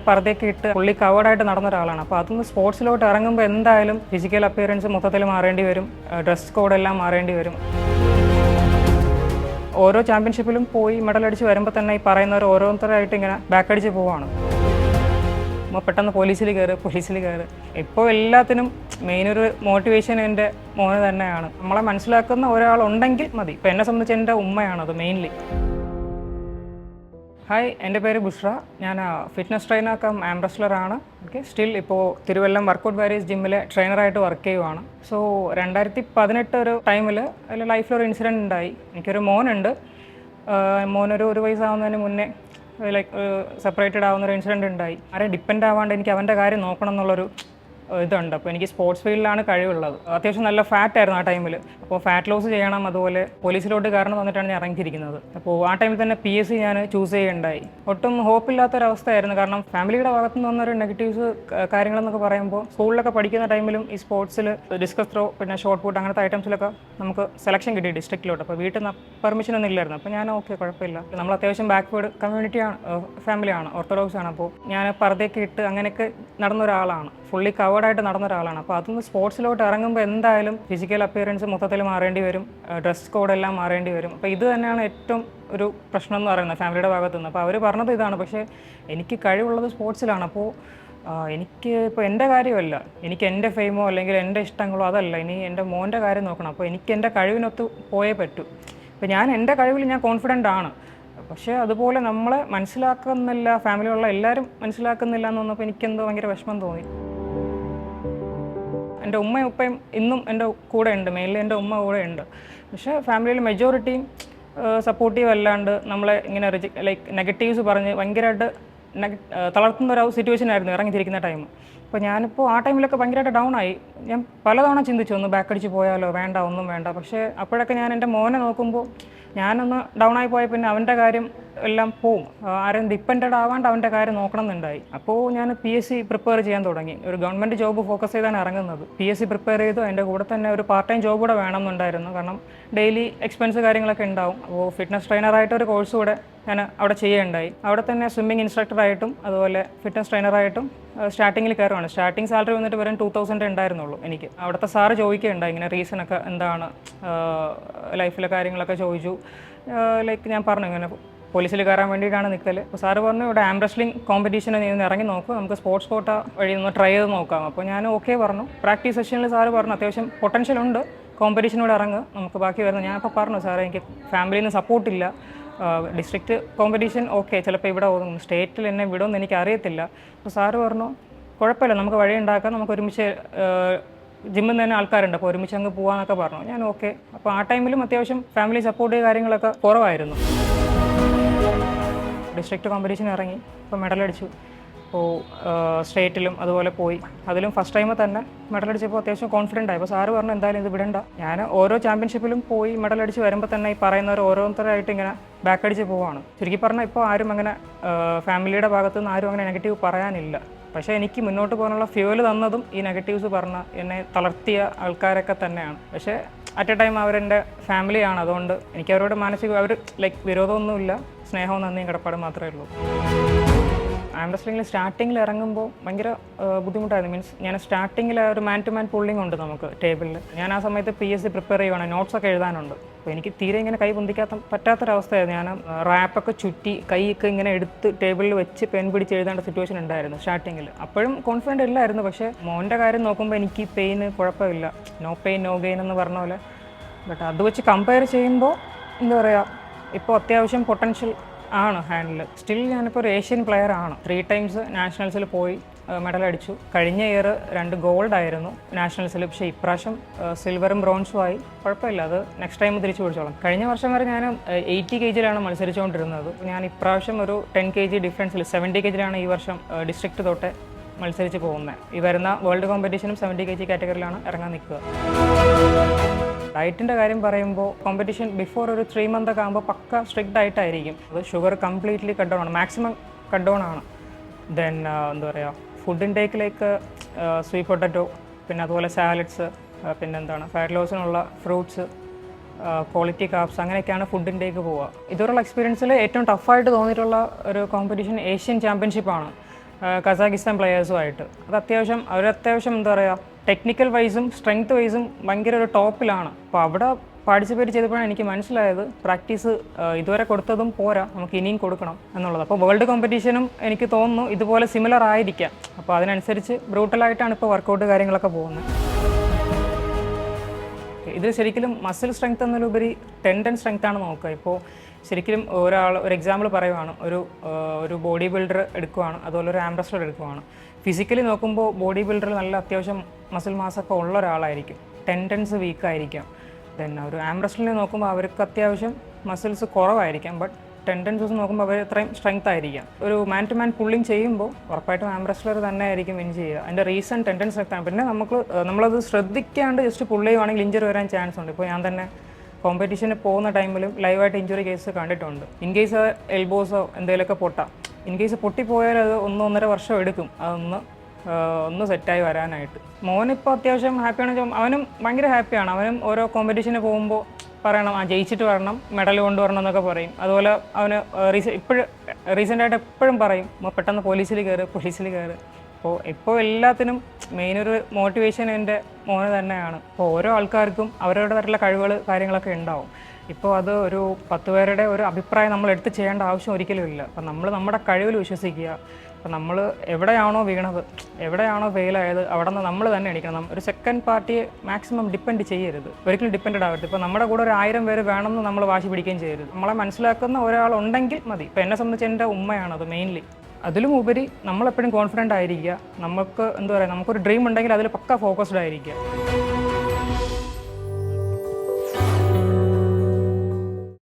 പർദ്ദയൊക്കെ ഇട്ട് പുള്ളി കവേർഡായിട്ട് നടന്ന ഒരാളാണ്. അപ്പോൾ അതൊന്ന് സ്പോർട്സിലോട്ട് ഇറങ്ങുമ്പോൾ എന്തായാലും ഫിസിക്കൽ അപ്പിയറൻസ് മൊത്തത്തിൽ മാറേണ്ടി വരും, ഡ്രസ് കോഡെല്ലാം മാറേണ്ടി വരും. ഓരോ ചാമ്പ്യൻഷിപ്പിലും പോയി മെഡൽ അടിച്ച് വരുമ്പോൾ തന്നെ ഈ പറയുന്നവർ ഓരോരുത്തരായിട്ട് ഇങ്ങനെ ബാക്ക് അടിച്ച് പോവാണ്. അപ്പോൾ പെട്ടെന്ന് പോലീസിൽ കയറ്. ഇപ്പോൾ എല്ലാത്തിനും മെയിൻ ഒരു മോട്ടിവേഷൻ എൻ്റെ മോന് തന്നെയാണ്. നമ്മളെ മനസ്സിലാക്കുന്ന ഒരാളുണ്ടെങ്കിൽ മതി. ഇപ്പോൾ എന്നെ സംബന്ധിച്ച് എൻ്റെ ഉമ്മയാണത് മെയിൻലി. ഹായ്, എൻ്റെ പേര് ബുഷ്ര. ഞാൻ ഫിറ്റ്നസ് ട്രെയിനർ കം ആം റെസ്ലറാണ്. ഓക്കെ, സ്റ്റിൽ ഇപ്പോൾ തിരുവല്ലം വർക്കൗട്ട് വാരിയസ് ജിമ്മിലെ ട്രെയിനറായിട്ട് വർക്ക് ചെയ്യുവാണ്. സോ 2018 ഒരു ടൈമിൽ അതിൽ ലൈഫിലൊരു ഇൻസിഡൻറ്റ് ഉണ്ടായി. എനിക്കൊരു മോനുണ്ട്. മോനൊരു വയസ്സാവുന്നതിന് മുന്നേ സെപ്പറേറ്റഡ് ആവുന്നൊരു ഇൻസിഡൻറ്റ് ഉണ്ടായി. ആരെ ഡിപ്പെൻഡ് ആവാണ്ട് എനിക്ക് അവൻ്റെ കാര്യം നോക്കണം എന്നുള്ളൊരു ഇതുണ്ട്. അപ്പോൾ എനിക്ക് സ്പോർട്സ് ഫീൽഡിലാണ് കഴിവുള്ളത്. അത്യാവശ്യം നല്ല ഫാറ്റ് ആയിരുന്നു ആ ടൈമിൽ. അപ്പോൾ ഫാറ്റ് ലോസ് ചെയ്യണം, അതുപോലെ പോലീസിലോട്ട് കാരണം വന്നിട്ടാണ് ഞാൻ ഇറങ്ങിയിരിക്കുന്നത്. അപ്പോൾ ആ ടൈമിൽ തന്നെ PSC ഞാൻ ചൂസ് ചെയ്യുകയുണ്ടായി. ഒട്ടും ഹോപ്പില്ലാത്തൊരവസ്ഥയായിരുന്നു. കാരണം ഫാമിലിയുടെ ഭാഗത്തു നിന്ന് വന്നൊരു നെഗറ്റീവ്സ് കാര്യങ്ങളെന്നൊക്കെ പറയുമ്പോൾ സ്കൂളിലൊക്കെ പഠിക്കുന്ന ടൈമിലും ഈ സ്പോർട്സിൽ ഡിസ്കസ് ത്രോ പിന്നെ ഷോർട്ട് പുട്ട് അങ്ങനത്തെ ഐറ്റംസിലൊക്കെ നമുക്ക് സെലക്ഷൻ കിട്ടി ഡിസ്ട്രിക്റ്റിലോട്ട്. അപ്പോൾ വീട്ടിൽ നിന്ന് പെർമിഷൻ ഒന്നും ഇല്ലായിരുന്നു. അപ്പോൾ ഞാൻ ഓക്കെ, കുഴപ്പമില്ല, നമ്മൾ അത്യാവശ്യം ബാക്ക്വേർഡ് കമ്മ്യൂണിറ്റിയാണ്, ഫാമിലിയാണ്, ഓർത്തഡോക്സ് ആണ്. അപ്പോൾ ഞാൻ പർദ്ദയൊക്കെ ഇട്ട് അങ്ങനെയൊക്കെ നടന്ന ഒരാളാണ്, ഫുള്ളി കവേർഡായിട്ട് നടന്ന ഒരാളാണ്. അപ്പോൾ അതൊന്ന് സ്പോർട്സിലോട്ട് ഇറങ്ങുമ്പോൾ എന്തായാലും ഫിസിക്കൽ അപ്പിയറൻസ് മൊത്തത്തിൽ മാറേണ്ടി വരും, ഡ്രസ് കോഡെല്ലാം മാറേണ്ടി വരും. അപ്പോൾ ഇത് തന്നെയാണ് ഏറ്റവും ഒരു പ്രശ്നം എന്ന് പറയുന്നത് ഫാമിലിയുടെ ഭാഗത്തു നിന്ന്. അപ്പോൾ അവർ പറഞ്ഞത് ഇതാണ്. പക്ഷേ എനിക്ക് കഴിവുള്ളത് സ്പോർട്സിലാണ്. അപ്പോൾ എനിക്ക് ഇപ്പോൾ എൻ്റെ കാര്യമല്ല, എനിക്ക് എൻ്റെ ഫെയിമോ അല്ലെങ്കിൽ എൻ്റെ ഇഷ്ടങ്ങളോ അതല്ല, ഇനി എൻ്റെ മോൻ്റെ കാര്യം നോക്കണം. അപ്പോൾ എനിക്ക് എൻ്റെ കഴിവിനൊത്ത് പോയേ പറ്റൂ. അപ്പോൾ ഞാൻ എൻ്റെ കഴിവിൽ ഞാൻ കോൺഫിഡൻ്റ് ആണ്. പക്ഷേ അതുപോലെ നമ്മളെ മനസ്സിലാക്കുന്നില്ല, ഫാമിലിയുള്ള എല്ലാവരും മനസ്സിലാക്കുന്നില്ല എന്ന് വന്നപ്പോൾ എനിക്കെന്തോ ഭയങ്കര വിഷമം തോന്നി. എൻ്റെ ഉമ്മയും ഉപ്പയും ഇന്നും എൻ്റെ കൂടെ ഉണ്ട്, മെയിൻലി എൻ്റെ ഉമ്മ കൂടെ ഉണ്ട്. പക്ഷേ ഫാമിലിയിൽ മെജോറിറ്റിയും സപ്പോർട്ടീവ് അല്ലാണ്ട് നമ്മളെ ഇങ്ങനെ നെഗറ്റീവ്സ് പറഞ്ഞ് ഭയങ്കരമായിട്ട് തളർത്തുന്ന ഒരു സിറ്റുവേഷൻ ആയിരുന്നു ഇറങ്ങിത്തിരിക്കുന്ന ടൈം. അപ്പോൾ ഞാനിപ്പോൾ ആ ടൈമിലൊക്കെ ഭയങ്കരമായിട്ട് ഡൗൺ ആയി. ഞാൻ പലതവണ ചിന്തിച്ചു ഒന്ന് ബാക്ക് അടിച്ച് പോയാലോ, വേണ്ട, ഒന്നും വേണ്ട. പക്ഷേ അപ്പോഴൊക്കെ ഞാൻ എൻ്റെ മോനെ നോക്കുമ്പോൾ ഞാനൊന്ന് ഡൗൺ ആയി പോയ പിന്നെ അവൻ്റെ കാര്യം എല്ലാം പോവും, ആരും ഡിപ്പെൻഡഡ് ആവാണ്ട് അവൻ്റെ കാര്യം നോക്കണം എന്നുണ്ടായി. അപ്പോൾ ഞാൻ PSC പ്രിപ്പയർ ചെയ്യാൻ തുടങ്ങി. ഒരു ഗവൺമെൻറ് ജോബ് ഫോക്കസ് ചെയ്താണ് ഇറങ്ങുന്നത്. PSC പ്രിപ്പയർ ചെയ്തു. അതിൻ്റെ കൂടെ തന്നെ ഒരു പാർട്ട് ടൈം ജോബ് കൂടെ വേണമെന്നുണ്ടായിരുന്നു. കാരണം ഡെയിലി എക്സ്പെൻസ് കാര്യങ്ങളൊക്കെ ഉണ്ടാവും. അപ്പോൾ ഫിറ്റ്നസ് ട്രെയിനറായിട്ടൊരു കോഴ്സ് കൂടെ ഞാൻ അവിടെ ചെയ്യുകയുണ്ടായി. അവിടെ തന്നെ സ്വിമ്മിങ് ഇൻസ്ട്രക്ടറായിട്ടും അതുപോലെ ഫിറ്റ്നസ് ട്രെയിനറായിട്ടും സ്റ്റാർട്ടിങ്ങിൽ കയറുവാണ്. സ്റ്റാർട്ടിങ് സാലറി വന്നിട്ട് വെറും 2000 ഉണ്ടായിരുന്നുള്ളൂ എനിക്ക്. അവിടുത്തെ സാറ് ചോദിക്കുകയുണ്ടായി ഇങ്ങനെ റീസണൊക്കെ എന്താണ്, ലൈഫിലെ കാര്യങ്ങളൊക്കെ ചോദിച്ചു. ഞാൻ പറഞ്ഞു ഇങ്ങനെ പോലീസിൽ കയറാൻ വേണ്ടിയിട്ടാണ് നിൽക്കൽ. അപ്പോൾ സാറ് പറഞ്ഞു ഇവിടെ ആം റെസ്ലിംഗ് കോമ്പറ്റീഷന് നീ ഒന്ന് ഇറങ്ങി നോക്കും, നമുക്ക് സ്പോർട്സ് കോട്ട വഴി ഒന്ന് ട്രൈ ചെയ്ത് നോക്കാം. അപ്പോൾ ഞാൻ ഓക്കെ പറഞ്ഞു. പ്രാക്ടീസ് സെഷനിൽ സാറ് പറഞ്ഞു അത്യാവശ്യം പൊട്ടൻഷ്യൽ ഉണ്ട്, കോമ്പറ്റീഷനോട് ഇറങ്ങുക, നമുക്ക് ബാക്കി വരുന്നത്. ഞാനിപ്പോൾ പറഞ്ഞു സാറേ എനിക്ക് ഫാമിലിയിൽ നിന്ന് സപ്പോർട്ടില്ല, ഡിസ്ട്രിക്റ്റ് കോമ്പറ്റീഷൻ ഓക്കെ, ചിലപ്പോൾ ഇവിടെ സ്റ്റേറ്റിൽ എന്നെ വിടുമെന്ന് എനിക്ക് അറിയത്തില്ല. അപ്പോൾ സാറ് പറഞ്ഞു കുഴപ്പമില്ല, നമുക്ക് വഴി ഉണ്ടാക്കാം, നമുക്ക് ഒരുമിച്ച് ജിമ്മിൽ നിന്ന് തന്നെ ആൾക്കാരുണ്ട്, അപ്പോൾ ഒരുമിച്ച് അങ്ങ് പോകാമെന്നൊക്കെ പറഞ്ഞു. ഞാൻ ഓക്കെ. അപ്പോൾ ആ ടൈമിലും അത്യാവശ്യം ഫാമിലി സപ്പോർട്ട് കാര്യങ്ങളൊക്കെ കുറവായിരുന്നു. ഡിസ്ട്രിക്റ്റ് കോമ്പറ്റീഷൻ ഇറങ്ങി, ഇപ്പോൾ മെഡൽ അടിച്ചു. അപ്പോൾ സ്റ്റേറ്റിലും അതുപോലെ പോയി. അതിലും ഫസ്റ്റ് ടൈം തന്നെ മെഡൽ അടിച്ചപ്പോൾ അത്യാവശ്യം കോൺഫിഡൻ്റ് ആയി. അപ്പോൾ സാറ് പറഞ്ഞു എന്തായാലും ഇത് വിടണ്ട. ഞാൻ ഓരോ ചാമ്പ്യൻഷിപ്പിലും പോയി മെഡൽ അടിച്ച് വരുമ്പോൾ തന്നെ ഈ പറയുന്നവർ ഓരോരുത്തരായിട്ട് ഇങ്ങനെ ബാക്ക് അടിച്ച് പോവാണ്. ചുരുക്കി പറഞ്ഞാൽ ഇപ്പോൾ ആരും അങ്ങനെ ഫാമിലിയുടെ ഭാഗത്തു നിന്ന് ആരും അങ്ങനെ നെഗറ്റീവ് പറയാനില്ല. പക്ഷേ എനിക്ക് മുന്നോട്ട് പോകാനുള്ള ഫ്യൂവൽ തന്നതും ഈ നെഗറ്റീവ്സ് പറഞ്ഞ എന്നെ തളർത്തിയ ആൾക്കാരൊക്കെ തന്നെയാണ്. പക്ഷേ അറ്റ് എ ടൈം അവരെൻ്റെ ഫാമിലിയാണ്. അതുകൊണ്ട് എനിക്ക് അവരോട് അവർ വിരോധമൊന്നുമില്ല, സ്നേഹവും നന്ദിയും കടപ്പാടും മാത്രമേ ഉള്ളൂ. ആം റെസ്ലിംഗിൽ സ്റ്റാർട്ടിങ്ങിൽ ഇറങ്ങുമ്പോൾ ഭയങ്കര ബുദ്ധിമുട്ടായിരുന്നു. മീൻസ് ഞാൻ സ്റ്റാർട്ടിങ്ങിൽ ഒരു മാൻ ടു മാൻ പുള്ളിങ് ഉണ്ട് നമുക്ക് ടേബിളിൽ. ഞാൻ ആ സമയത്ത് PSC പ്രിപ്പയർ ചെയ്യുവാണ്, നോട്ട്സൊക്കെ എഴുതാനുണ്ട്. അപ്പോൾ എനിക്ക് തീരെ ഇങ്ങനെ കൈ പറ്റാത്തൊരവസ്ഥയായിരുന്നു. ഞാൻ റാപ്പൊക്കെ ചുറ്റി കൈയൊക്കെ ഇങ്ങനെ എടുത്ത് ടേബിളിൽ വെച്ച് പെൻ പിടിച്ച് എഴുതേണ്ട സിറ്റുവേഷൻ ഉണ്ടായിരുന്നു സ്റ്റാർട്ടിങ്ങിൽ. അപ്പോഴും കോൺഫിഡൻ്റ് ഇല്ലായിരുന്നു. പക്ഷേ മോൻ്റെ കാര്യം നോക്കുമ്പോൾ എനിക്ക് പെയിന് കുഴപ്പമില്ല, നോ പെയിൻ നോ ഗെയിൻ എന്ന് പറഞ്ഞ പോലെ. ബട്ട് അത് വെച്ച് കമ്പയർ ചെയ്യുമ്പോൾ എന്താ പറയുക, ഇപ്പോൾ അത്യാവശ്യം പൊട്ടൻഷ്യൽ ആണ് ഹാൻഡിൽ. സ്റ്റിൽ ഞാനിപ്പോൾ ഒരു ഏഷ്യൻ പ്ലെയർ ആണ്. 3 times നാഷണൽസിൽ പോയി മെഡൽ അടിച്ചു. കഴിഞ്ഞ ഇയർ 2 ഗോൾഡ് ആയിരുന്നു നാഷണൽസിൽ. പക്ഷേ ഇപ്രാവശ്യം സിൽവറും ബ്രോൺസും ആയി. കുഴപ്പമില്ല, അത് നെക്സ്റ്റ് ടൈം തിരിച്ചു പിടിച്ചോളാം. കഴിഞ്ഞ വർഷം വരെ ഞാൻ 80 kg മത്സരിച്ചുകൊണ്ടിരുന്നത്. ഞാൻ ഇപ്രാവശ്യം ഒരു 10 kg ഡിഫറൻസിൽ 70 kg ഈ വർഷം ഡിസ്ട്രിക്റ്റ് തൊട്ട് മത്സരിച്ച് പോകുന്നത്. ഈ വരുന്ന വേൾഡ് കോമ്പറ്റീഷനും 70 kg കാറ്റഗറിയിലാണ് ഇറങ്ങാൻ നിൽക്കുക. ഡയറ്റിൻ്റെ കാര്യം പറയുമ്പോൾ കോമ്പറ്റീഷൻ ബിഫോർ ഒരു 3 month ഒക്കെ ആകുമ്പോൾ പക്ക സ്ട്രിക്റ്റ് ഡയറ്റായിരിക്കും. അത് ഷുഗർ കംപ്ലീറ്റ്ലി കട്ട് ഡൗൺ ആണ്, മാക്സിമം കട്ട് ഡൗൺ ആണ്. ദെൻ എന്താ പറയുക, ഫുഡ് ഇൻടേക്കിലേക്ക് സ്വീറ്റ് പൊട്ടറ്റോ, പിന്നെ അതുപോലെ സാലഡ്സ്, പിന്നെന്താണ് ഫാറ്റ് ലോസിനുള്ള ഫ്രൂട്ട്സ്, ക്വാളിറ്റി കാർബ്സ്, അങ്ങനെയൊക്കെയാണ് ഫുഡ് ഇൻടേക്ക് പോവുക. ഇതുവരെയുള്ള എക്സ്പീരിയൻസിൽ ഏറ്റവും ടഫായിട്ട് തോന്നിയിട്ടുള്ള ഒരു കോമ്പറ്റീഷൻ ഏഷ്യൻ ചാമ്പ്യൻഷിപ്പാണ്. കസാഖിസ്ഥാൻ പ്ലെയേഴ്സുമായിട്ട്. അവരത്യാവശ്യം എന്താ പറയുക, ടെക്നിക്കൽ വൈസും സ്ട്രെങ്ത് വൈസും ഭയങ്കര ഒരു ടോപ്പിലാണ്. അപ്പോൾ അവിടെ പാർട്ടിസിപ്പേറ്റ് ചെയ്തപ്പോഴാണ് എനിക്ക് മനസ്സിലായത് പ്രാക്ടീസ് ഇതുവരെ കൊടുത്തതും പോരാ, നമുക്ക് ഇനിയും കൊടുക്കണം എന്നുള്ളത്. അപ്പോൾ വേൾഡ് കോമ്പറ്റീഷനും എനിക്ക് തോന്നുന്നു ഇതുപോലെ സിമിലർ ആയിരിക്കാം. അപ്പോൾ അതിനനുസരിച്ച് ബ്രൂട്ടലായിട്ടാണ് ഇപ്പോൾ വർക്കൗട്ട് കാര്യങ്ങളൊക്കെ പോകുന്നത്. ഇത് ശരിക്കും മസിൽ സ്ട്രെങ്ത് എന്നതിലുപരി ടെൻഡൻ സ്ട്രെങ്ത് ആണ് നോക്കുക. ഇപ്പോൾ ശരിക്കും ഒരു എക്സാമ്പിൾ പറയുവാണ്, ഒരു ബോഡി ബിൽഡർ എടുക്കുവാണ്, അതുപോലെ ഒരു ആം റെസ്ലർ എടുക്കുവാണ്. ഫിസിക്കലി നോക്കുമ്പോൾ ബോഡി ബിൽഡർ നല്ല അത്യാവശ്യം മസിൽ മാസൊക്കെ ഉള്ള ഒരാളായിരിക്കും, ടെൻഡൻസ് വീക്കായിരിക്കാം. ഒരു ആം റെസ്ലറിനെ നോക്കുമ്പോൾ അവർക്ക് അത്യാവശ്യം മസിൽസ് കുറവായിരിക്കാം, ബട്ട് ടെൻഡൻസസ് നോക്കുമ്പോൾ അവർ അത്രയും സ്ട്രെങ്ത് ആയിരിക്കാം. ഒരു മാൻ ടു മാൻ പുള്ളിങ് ചെയ്യുമ്പോൾ ഉറപ്പായിട്ടും ആം റെസ്ലർ തന്നെ ആയിരിക്കും വിൻ ചെയ്യുക. അതിൻ്റെ റീസൺ ടെൻഡൻ സ്ട്രെങ്ത് ആണ്. പിന്നെ നമ്മളത് ശ്രദ്ധിക്കാണ്ട് ജസ്റ്റ് പുള്ളി ചെയ്യുവാണെങ്കിൽ ഇഞ്ചറി വരാൻ ചാൻസ് ഉണ്ട്. ഇപ്പോൾ ഞാൻ തന്നെ കോമ്പറ്റീഷന് പോകുന്ന ടൈമിലും ലൈവായിട്ട് ഇഞ്ചുറി കേസ് കണ്ടിട്ടുണ്ട്. ഇൻ കേസ് എൽബോസോ എന്തെങ്കിലുമൊക്കെ പൊട്ടാം, ഇൻ കേസ് പൊട്ടിപ്പോയാൽ അത് 1-1.5 വർഷം എടുക്കും ഒന്ന് സെറ്റായി വരാനായിട്ട്. മോനിപ്പോൾ അത്യാവശ്യം ഹാപ്പിയാണെന്ന് വെച്ചാൽ അവനും ഭയങ്കര ഹാപ്പിയാണ്. അവനും ഓരോ കോമ്പറ്റീഷന് പോകുമ്പോൾ പറയണം ജയിച്ചിട്ട് വരണം, മെഡൽ കൊണ്ടുവരണം എന്നൊക്കെ പറയും. അതുപോലെ അവന് റീസെൻ്റായിട്ട് എപ്പോഴും പറയും പെട്ടെന്ന് പോലീസിൽ കയറ്. ഇപ്പോൾ എല്ലാത്തിനും മെയിനൊരു മോട്ടിവേഷൻ എൻ്റെ മോന് തന്നെയാണ്. ഇപ്പോൾ ഓരോ ആൾക്കാർക്കും അവരവരുടേതായിട്ടുള്ള കഴിവുകൾ കാര്യങ്ങളൊക്കെ ഉണ്ടാവും. ഇപ്പോൾ അത് ഒരു 10 പേരുടെ ഒരു അഭിപ്രായം നമ്മൾ എടുത്ത് ചെയ്യേണ്ട ആവശ്യം ഒരിക്കലും ഇല്ല. അപ്പം നമ്മൾ നമ്മുടെ കഴിവിൽ വിശ്വസിക്കുക. അപ്പം നമ്മൾ എവിടെയാണോ വീണത്, എവിടെയാണോ ഫെയിലായത്, അവിടെ നിന്ന് നമ്മൾ തന്നെ എണീക്കണം. ഒരു സെക്കൻഡ് പാർട്ടിയെ മാക്സിമം ഡിപ്പെൻഡ് ചെയ്യരുത്, ഒരിക്കലും ഡിപ്പെൻഡ് ആവരുത്. ഇപ്പോൾ നമ്മുടെ കൂടെ ഒരു 1000 പേര് വേണമെന്ന് നമ്മൾ വാശി പിടിക്കുകയും ചെയ്യരുത്. നമ്മളെ മനസ്സിലാക്കുന്ന ഒരാളുണ്ടെങ്കിൽ മതി. ഇപ്പോൾ എന്നെ സംബന്ധിച്ച് എൻ്റെ ഉമ്മയാണത് മെയിൻലി. അതിലും ഉപരി നമ്മളെപ്പോഴും കോൺഫിഡൻ്റ് ആയിരിക്കുക. നമുക്കൊരു ഡ്രീം ഉണ്ടെങ്കിൽ അതിൽ പക്ക ഫോക്കസ്ഡ് ആയിരിക്കുക.